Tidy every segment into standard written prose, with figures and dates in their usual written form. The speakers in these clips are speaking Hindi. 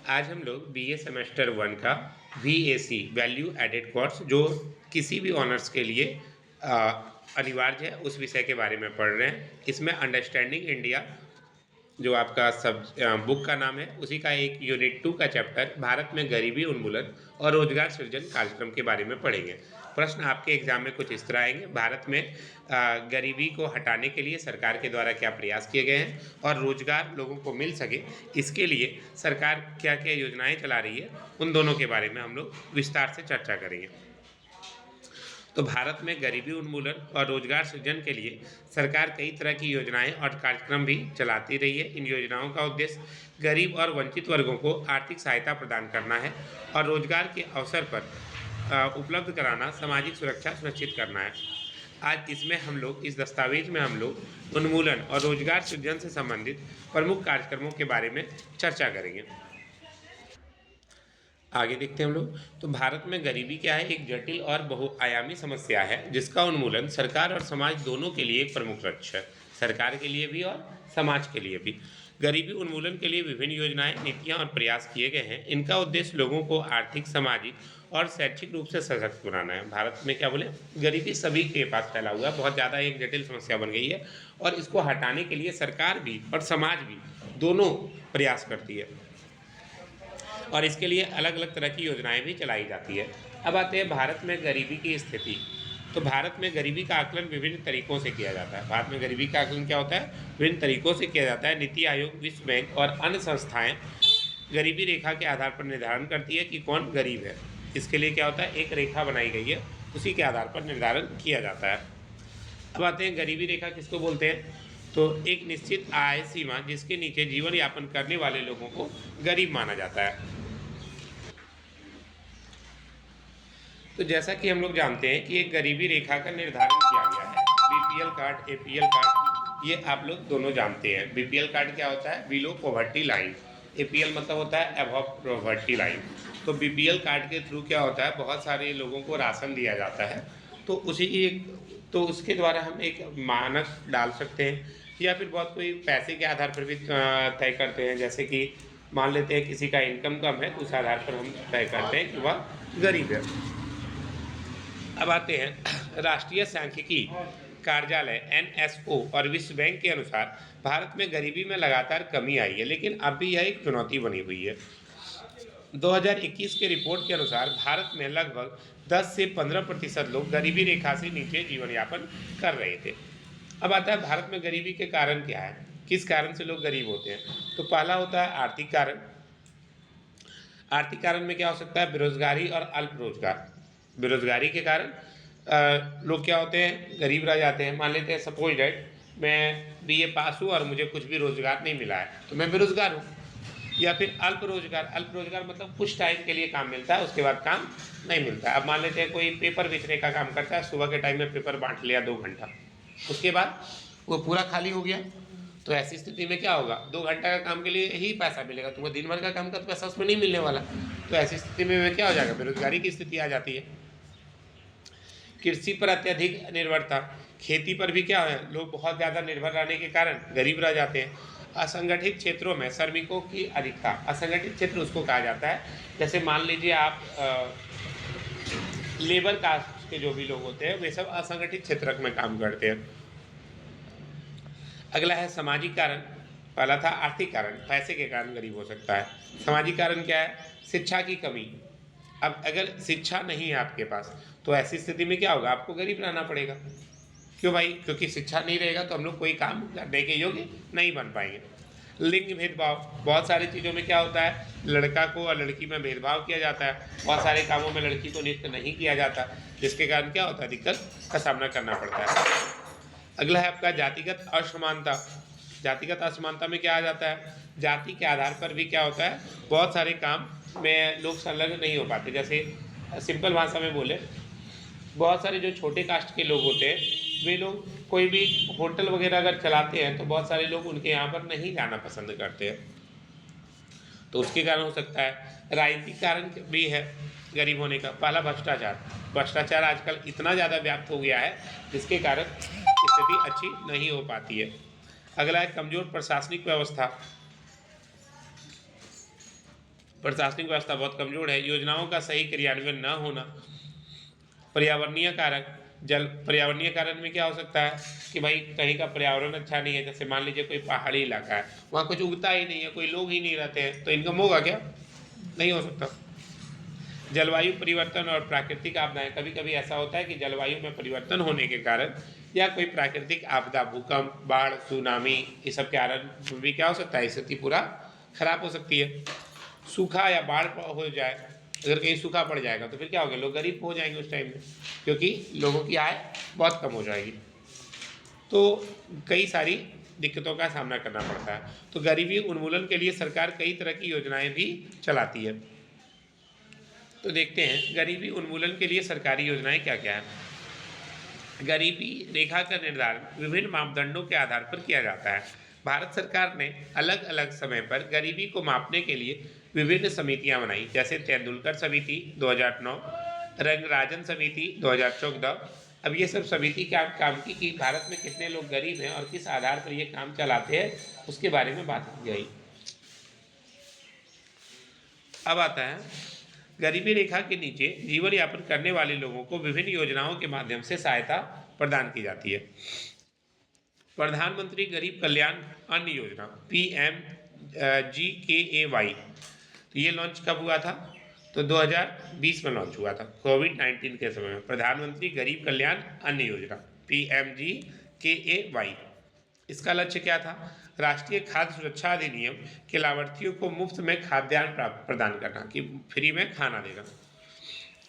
आज हम लोग बीए सेमेस्टर वन का वीएसी वैल्यू एडेड कोर्स जो किसी भी ऑनर्स के लिए अ, अनिवार्य है उस विषय के बारे में पढ़ रहे हैं। इसमें अंडरस्टैंडिंग इंडिया जो आपका बुक का नाम है उसी का एक यूनिट 2 का चैप्टर भारत में गरीबी उन्मूलन और रोजगार सृजन कार्यक्रम के बारे में पढ़ेंगे। प्रश्न आपके एग्जाम में कुछ इस तरह आएंगे। भारत में गरीबी को हटाने के लिए सरकार के द्वारा क्या प्रयास किए गए हैं और रोजगार लोगों को मिल सके इसके लिए सरकार क्या क्या योजनाएं चला रही है, उन दोनों के बारे में हम लोग विस्तार से चर्चा करेंगे। तो भारत में गरीबी उन्मूलन और रोजगार सृजन के लिए सरकार कई तरह की योजनाएं और कार्यक्रम भी चलाती रही है। इन योजनाओं का उद्देश्य गरीब और वंचित वर्गों को आर्थिक सहायता प्रदान करना है और रोजगार के अवसर पर उपलब्ध कराना, सामाजिक सुरक्षा सुनिश्चित करना है। आज इसमें हम लोग इस दस्तावेज में हम लोग उन्मूलन और रोजगार सृजन से संबंधित प्रमुख कार्यक्रमों के बारे में चर्चा करेंगे। आगे देखते हैं हम लोग। तो भारत में गरीबी क्या है? एक जटिल और बहुआयामी समस्या है जिसका उन्मूलन सरकार और समाज दोनों के लिए एक प्रमुख लक्ष्य है, सरकार के लिए भी और समाज के लिए भी। गरीबी उन्मूलन के लिए विभिन्न योजनाएं, नीतियां और प्रयास किए गए हैं। इनका उद्देश्य लोगों को आर्थिक, सामाजिक और शैक्षिक रूप से सशक्त बनाना है। भारत में क्या बोले, गरीबी सभी के पास फैला हुआ है, बहुत ज़्यादा एक जटिल समस्या बन गई है और इसको हटाने के लिए सरकार भी और समाज भी दोनों प्रयास करती है और इसके लिए अलग अलग तरह की योजनाएं भी चलाई जाती है। अब आते हैं भारत में गरीबी की स्थिति। तो भारत में गरीबी का आकलन विभिन्न तरीकों से किया जाता है। भारत में गरीबी का आकलन क्या होता है? विभिन्न तरीकों से किया जाता है। नीति आयोग, विश्व बैंक और अन्य संस्थाएं गरीबी रेखा के आधार पर निर्धारण करती है कि कौन गरीब है। इसके लिए क्या होता है, एक रेखा बनाई गई है, उसी के आधार पर निर्धारण किया जाता है। अब आते हैं गरीबी रेखा किसको बोलते हैं। तो एक निश्चित आय सीमा जिसके नीचे जीवन यापन करने वाले लोगों को गरीब माना जाता है। तो जैसा कि हम लोग जानते हैं कि एक गरीबी रेखा का निर्धारण किया गया है, बीपीएल कार्ड, एपीएल कार्ड, ये आप लोग दोनों जानते हैं। बीपीएल कार्ड क्या होता है? Below poverty line. एपीएल मतलब होता है अबव पॉवर्टी लाइन। तो बीपीएल कार्ड के थ्रू क्या होता है, बहुत सारे लोगों को राशन दिया जाता है। तो उसी एक तो उसके द्वारा हम एक मानक डाल सकते हैं या फिर बहुत कोई पैसे के आधार पर भी तय करते हैं। जैसे कि मान लेते हैं किसी का इनकम कम है तो उस आधार पर हम तय करते हैं कि वह गरीब है। अब आते हैं राष्ट्रीय सांख्यिकी कार्यालय एनएसओ और विश्व बैंक के अनुसार भारत में गरीबी में लगातार कमी आई है, लेकिन अब भी यह एक चुनौती बनी हुई है। 2021 के रिपोर्ट के अनुसार भारत में लगभग 10 से 15% लोग गरीबी रेखा से नीचे जीवन यापन कर रहे थे। अब आता है भारत में गरीबी के कारण क्या है, किस कारण से लोग गरीब होते हैं। तो पहला होता है आर्थिक कारण। आर्थिक कारण में क्या हो सकता है? बेरोजगारी और अल्प रोजगार। बेरोजगारी के कारण लोग क्या होते हैं, गरीब रह जाते हैं। मान लेते हैं सपोज डेट मैं बीए पास हूँ और मुझे कुछ भी रोजगार नहीं मिला है तो मैं बेरोजगार हूँ। या फिर अल्प रोजगार। अल्प रोजगार मतलब कुछ टाइम के लिए काम मिलता है, उसके बाद काम नहीं मिलता है। अब मान लेते हैं कोई पेपर बेचने का काम करता है, सुबह के टाइम में पेपर बांट लिया 2 घंटा, उसके बाद वो पूरा खाली हो गया। तो ऐसी स्थिति में क्या होगा, 2 घंटा का काम के लिए ही पैसा मिलेगा, तुम्हें दिन भर का काम का तो पैसा उसमें नहीं मिलने वाला। तो ऐसी स्थिति में क्या हो जाएगा, बेरोजगारी की स्थिति आ जाती है। कृषि पर अत्यधिक निर्भरता। खेती पर भी क्या है, लोग बहुत ज़्यादा निर्भर रहने के कारण गरीब रह जाते हैं। असंगठित क्षेत्रों में श्रमिकों की अधिकता। असंगठित क्षेत्र उसको कहा जाता है, जैसे मान लीजिए आप लेबर कास्ट के जो भी लोग होते हैं वे सब असंगठित क्षेत्र में काम करते हैं। अगला है सामाजिक कारण। पहला था आर्थिक कारण, पैसे के कारण गरीब हो सकता है। सामाजिक कारण क्या है? शिक्षा की कमी। अब अगर शिक्षा नहीं है आपके पास तो ऐसी स्थिति में क्या होगा, आपको गरीब रहना पड़ेगा। क्यों भाई? क्योंकि शिक्षा नहीं रहेगा तो हम लोग कोई काम करने के योग्य नहीं बन पाएंगे। लिंग भेदभाव। बहुत सारी चीज़ों में क्या होता है, लड़का को और लड़की में भेदभाव किया जाता है। बहुत सारे कामों में लड़की को नियुक्त नहीं किया जाता, जिसके कारण क्या होता है, दिक्कत का सामना करना पड़ता है। अगला है आपका जातिगत असमानता। जातिगत असमानता में क्या आ जाता है, जाति के आधार पर भी क्या होता है, बहुत सारे काम में लोग संलग्न नहीं हो पाते। जैसे सिंपल भाषा में बोले, बहुत सारे जो छोटे कास्ट के लोग होते हैं वे लोग कोई भी होटल वगैरह अगर चलाते हैं तो बहुत सारे लोग उनके यहाँ पर नहीं जाना पसंद करते हैं, तो उसके कारण हो सकता है। राजनीतिक कारण भी है गरीब होने का। पहला भ्रष्टाचार। भ्रष्टाचार आजकल इतना ज़्यादा व्याप्त हो गया है जिसके कारण स्थिति अच्छी नहीं हो पाती है। अगला है कमजोर प्रशासनिक व्यवस्था। प्रशासनिक व्यवस्था बहुत कमजोर है, योजनाओं का सही क्रियान्वयन न होना। पर्यावरणीय कारक, पर्यावरणीय कारण में क्या हो सकता है कि भाई कहीं का पर्यावरण अच्छा नहीं है, जैसे मान लीजिए कोई पहाड़ी इलाका है, वहाँ कुछ उगता ही नहीं है, कोई लोग ही नहीं रहते हैं, तो इनकम होगा क्या? नहीं हो सकता। जलवायु परिवर्तन और प्राकृतिक आपदाएं, कभी कभी ऐसा होता है कि जलवायु में परिवर्तन होने के कारण या कोई प्राकृतिक आपदा, भूकंप, बाढ़, सुनामी, ये सब के कारण भी क्या हो सकता है, स्थिति पूरा खराब हो सकती है। सूखा या बाढ़ हो जाए, अगर कहीं सूखा पड़ जाएगा तो फिर क्या होगा, लोग गरीब हो जाएंगे उस टाइम में, क्योंकि लोगों की आय बहुत कम हो जाएगी। तो कई सारी दिक्कतों का सामना करना पड़ता है। तो गरीबी उन्मूलन के लिए सरकार कई तरह की योजनाएं भी चलाती है। तो देखते हैं गरीबी उन्मूलन के लिए सरकारी योजनाएं क्या क्या है। गरीबी रेखा का निर्धारण विभिन्न मापदंडों के आधार पर किया जाता है। भारत सरकार ने अलग अलग समय पर गरीबी को मापने के लिए विभिन्न समितियां बनाई, जैसे तेंदुलकर समिति 2009, रंगराजन समिति 2014। अब ये सब समिति क्या काम की कि भारत में कितने लोग गरीब हैं और किस आधार पर ये काम चलाते हैं, उसके बारे में बात की गई। अब आता है गरीबी रेखा के नीचे जीवन यापन करने वाले लोगों को विभिन्न योजनाओं के माध्यम से सहायता प्रदान की जाती है। प्रधानमंत्री गरीब कल्याण अन्न योजना PMGKAY, तो ये लॉन्च कब हुआ था? तो 2020 में लॉन्च हुआ था, कोविड-19 के समय में। प्रधानमंत्री गरीब कल्याण अन्न योजना PMGKAY, इसका लक्ष्य क्या था? राष्ट्रीय खाद्य सुरक्षा अधिनियम के लाभार्थियों को मुफ्त में खाद्यान्न प्रदान करना, कि फ्री में खाना देगा।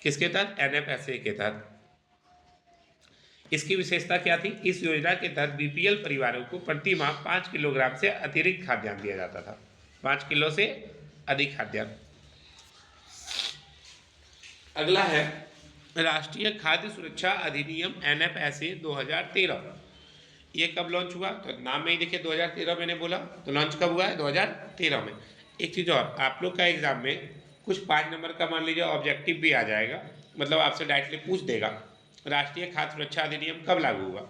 किसके तहत? NFSA के तहत। इसकी विशेषता क्या थी? इस योजना के तहत BPL परिवारों को प्रति माह 5 किलोग्राम से अतिरिक्त खाद्यान्न दिया जाता था, 5 किलो से अधिक खाद्यान्न। अगला है राष्ट्रीय खाद्य सुरक्षा अधिनियम NFSA 2013। ये कब लॉन्च हुआ? तो नाम में ही देखिए 2013 मैंने बोला, तो लॉन्च कब हुआ है? 2013 में। एक चीज़ और, आप लोग का एग्जाम में कुछ 5 नंबर का मान लीजिए ऑब्जेक्टिव भी आ जाएगा, मतलब आपसे डायरेक्टली पूछ देगा राष्ट्रीय खाद्य सुरक्षा अधिनियम कब लागू हुआ?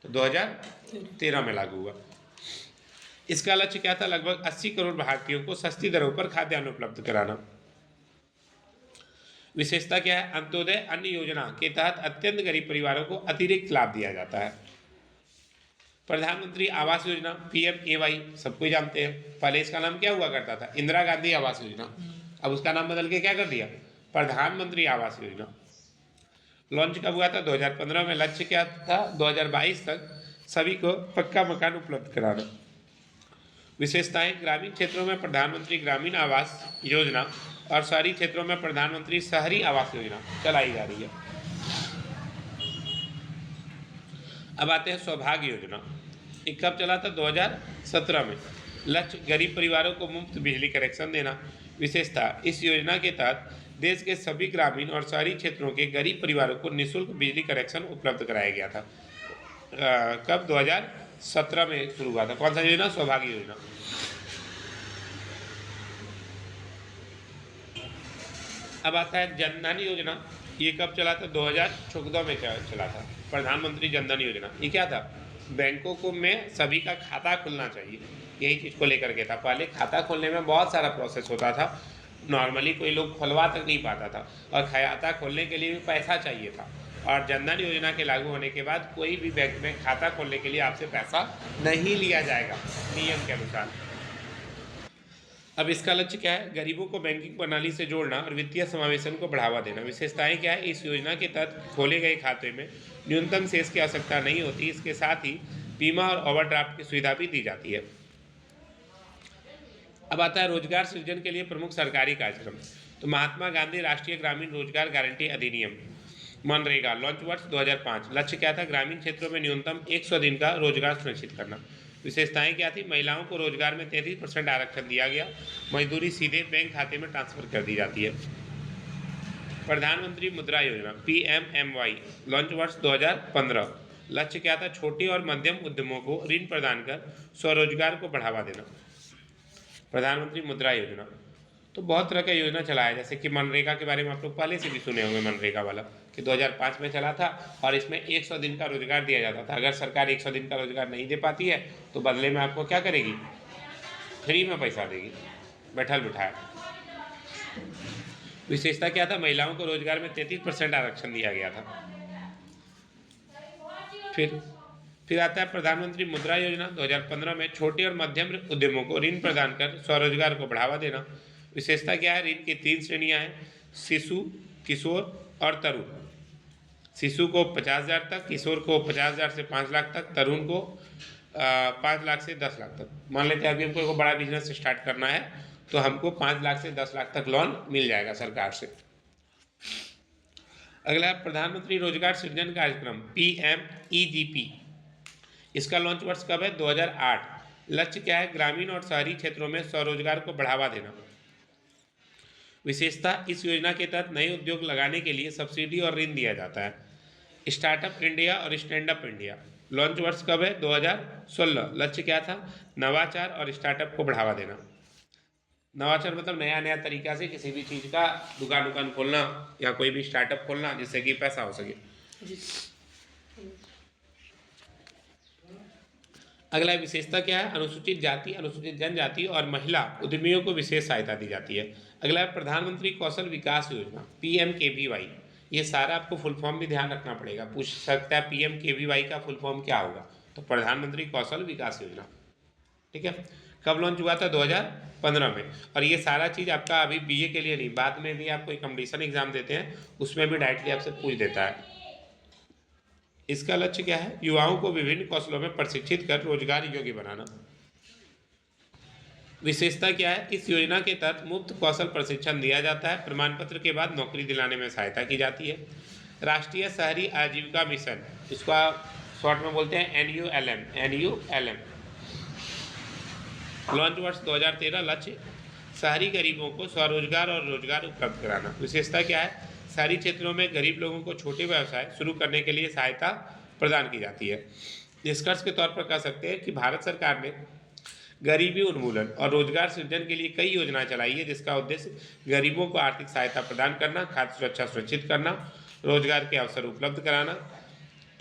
तो 2013 में लागू हुआ। इसका लक्ष्य क्या था? लगभग 80 करोड़ भारतीयों को सस्ती दरों पर खाद्यान्न उपलब्ध कराना। विशेषता क्या है? अंत्योदय अन्न योजना के तहत अत्यंत गरीब परिवारों को अतिरिक्त लाभ दिया जाता है। प्रधानमंत्री आवास योजना PMAY सबको जानते हैं, पहले इसका नाम क्या हुआ करता था? इंदिरा गांधी आवास योजना, अब उसका नाम बदल के क्या कर दिया? प्रधानमंत्री आवास योजना। लॉन्च कब हुआ था? 2015 में। लक्ष्य क्या था? 2022 तक सभी को पक्का मकान उपलब्ध कराना। विशेषताएं, ग्रामीण क्षेत्रों में प्रधानमंत्री ग्रामीण आवास योजना और शहरी क्षेत्रों में प्रधानमंत्री शहरी आवास योजना चलाई जा रही है। अब आते हैं सौभाग्य योजना। ये कब चला था? 2017 में। लक्ष्य गरीब परिवारों को मुफ्त बिजली कनेक्शन देना। विशेषता, इस योजना के तहत देश के सभी ग्रामीण और शहरी क्षेत्रों के गरीब परिवारों को निःशुल्क बिजली कनेक्शन उपलब्ध कराया गया था। कब? 2017 में शुरू हुआ था। कौन सा योजना? सौभाग्य योजना। अब आता है जनधन योजना। ये कब चला था? 2014 में चला था, प्रधानमंत्री जनधन योजना। ये क्या था? बैंकों को में सभी का खाता खुलना चाहिए, यही चीज़ को लेकर के था। पहले खाता खोलने में बहुत सारा प्रोसेस होता था, नॉर्मली कोई लोग खुलवा तक नहीं पाता था, और खाता खोलने के लिए भी पैसा चाहिए था। और जनधन योजना के लागू होने के बाद कोई भी बैंक में खाता खोलने के लिए आपसे पैसा नहीं लिया जाएगा नियम के अनुसार। अब इसका लक्ष्य क्या है? गरीबों को बैंकिंग प्रणाली से जोड़ना और वित्तीय समावेशन को बढ़ावा देना। विशेषताएं क्या है? इस योजना के तहत खोले गए खाते में न्यूनतम शेष की आवश्यकता नहीं होती। इसके साथ ही बीमा और ओवरड्राफ्ट की सुविधा भी दी जाती है। अब आता है रोजगार सृजन के लिए प्रमुख सरकारी कार्यक्रम। तो महात्मा गांधी राष्ट्रीय ग्रामीण रोजगार गारंटी अधिनियम मनरेगा, लॉन्च वर्ष 2005। लक्ष्य क्या था? ग्रामीण क्षेत्रों में न्यूनतम 100 दिन का रोजगार सुनिश्चित करना। विशेषताएं क्या थी? महिलाओं को रोजगार में 33% आरक्षण दिया गया। मजदूरी सीधे बैंक खाते में ट्रांसफर कर दी जाती है। प्रधानमंत्री मुद्रा योजना PMMY, लॉन्च वर्ष 2015। लक्ष्य क्या था? छोटे और मध्यम उद्यमों को ऋण प्रदान कर स्वरोजगार को बढ़ावा देना। प्रधानमंत्री मुद्रा योजना, तो बहुत तरह का योजना चला है, जैसे कि मनरेगा के बारे में आप लोग पहले से भी सुने होंगे। मनरेगा वाला कि 2005 में चला था और इसमें 100 दिन का रोजगार दिया जाता था। अगर सरकार 100 दिन का रोजगार नहीं दे पाती है तो बदले में आपको क्या करेगी? फ्री में पैसा देगी, बैठल बिठाया। विशेषता क्या था? महिलाओं को रोजगार में 33% आरक्षण दिया गया था। फिर आता है प्रधानमंत्री मुद्रा योजना। 2015 में छोटे और मध्यम उद्यमों को ऋण प्रदान कर स्वरोजगार को बढ़ावा देना। विशेषता क्या है? ऋण की 3 श्रेणियां हैं, शिशु, किशोर और तरुण। शिशु को 50,000 तक, किशोर को 50,000 से 5 लाख तक, तरुण को 5 लाख से 10 लाख तक। मान लेते हैं अभी हमको एक बड़ा बिजनेस स्टार्ट करना है तो हमको 5 लाख से 10 लाख तक लोन मिल जाएगा सरकार से। अगला प्रधानमंत्री रोजगार सृजन कार्यक्रम PMEGP। इसका लॉन्च वर्ष कब है? 2008। लक्ष्य क्या है? ग्रामीण और शहरी क्षेत्रों में स्वरोजगार को बढ़ावा देना। विशेषता, इस योजना के तहत नए उद्योग लगाने के लिए सब्सिडी और ऋण दिया जाता है। स्टार्टअप इंडिया और स्टैंड अप इंडिया। लॉन्च वर्ष कब है? 2016। लक्ष्य क्या था? नवाचार और स्टार्टअप को बढ़ावा देना। नवाचार मतलब नया नया तरीका से किसी भी चीज़ का दुकान खोलना या कोई भी स्टार्टअप खोलना जिससे कि पैसा हो सके। अगला विशेषता क्या है? अनुसूचित जाति, अनुसूचित जनजाति और महिला उद्यमियों को विशेष सहायता दी जाती है। अगला प्रधानमंत्री कौशल विकास योजना PMKVY। ये सारा आपको फुल फॉर्म भी ध्यान रखना पड़ेगा, पूछ सकता है PMKVY का फुल फॉर्म क्या होगा, तो प्रधानमंत्री कौशल विकास योजना। ठीक है, कब लॉन्च हुआ था? 2015 में। और ये सारा चीज़ आपका अभी BA के लिए नहीं, बाद में भी आप कोई कॉम्पिटिशन एग्जाम देते हैं उसमें भी डायरेक्टली आपसे पूछ देता है। इसका लक्ष्य क्या है? युवाओं को विभिन्न कौशलों में प्रशिक्षित कर रोजगार योग्य बनाना। विशेषता क्या है? इस योजना के तहत मुफ्त कौशल प्रशिक्षण दिया जाता है। प्रमाण पत्र के बाद नौकरी दिलाने में सहायता की जाती है। राष्ट्रीय शहरी आजीविका मिशन, इसका शॉर्ट में बोलते हैं NULM। लॉन्च वर्ष 2013। लक्ष्य, शहरी गरीबों को स्वरोजगार और रोजगार उपलब्ध कराना। विशेषता क्या है? शहरी क्षेत्रों में गरीब लोगों को छोटे व्यवसाय शुरू करने के लिए सहायता प्रदान की जाती है। निष्कर्ष के तौर पर कह सकते हैं कि भारत सरकार ने गरीबी उन्मूलन और रोजगार सृजन के लिए कई योजनाएं चलाई है, जिसका उद्देश्य गरीबों को आर्थिक सहायता प्रदान करना, खाद्य सुरक्षा सुनिश्चित करना, रोजगार के अवसर उपलब्ध कराना,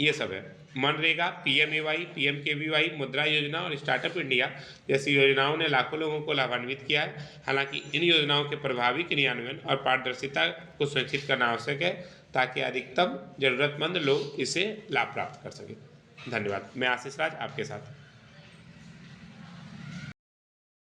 ये सब है। मनरेगा, PMAY, PMKVY, मुद्रा योजना और स्टार्टअप इंडिया जैसी योजनाओं ने लाखों लोगों को लाभान्वित किया है। हालांकि इन योजनाओं के प्रभावी क्रियान्वयन और पारदर्शिता को सुनिश्चित करना आवश्यक है ताकि अधिकतम जरूरतमंद लोग इसे लाभ प्राप्त कर सकें। धन्यवाद। मैं आशीष राज आपके साथ।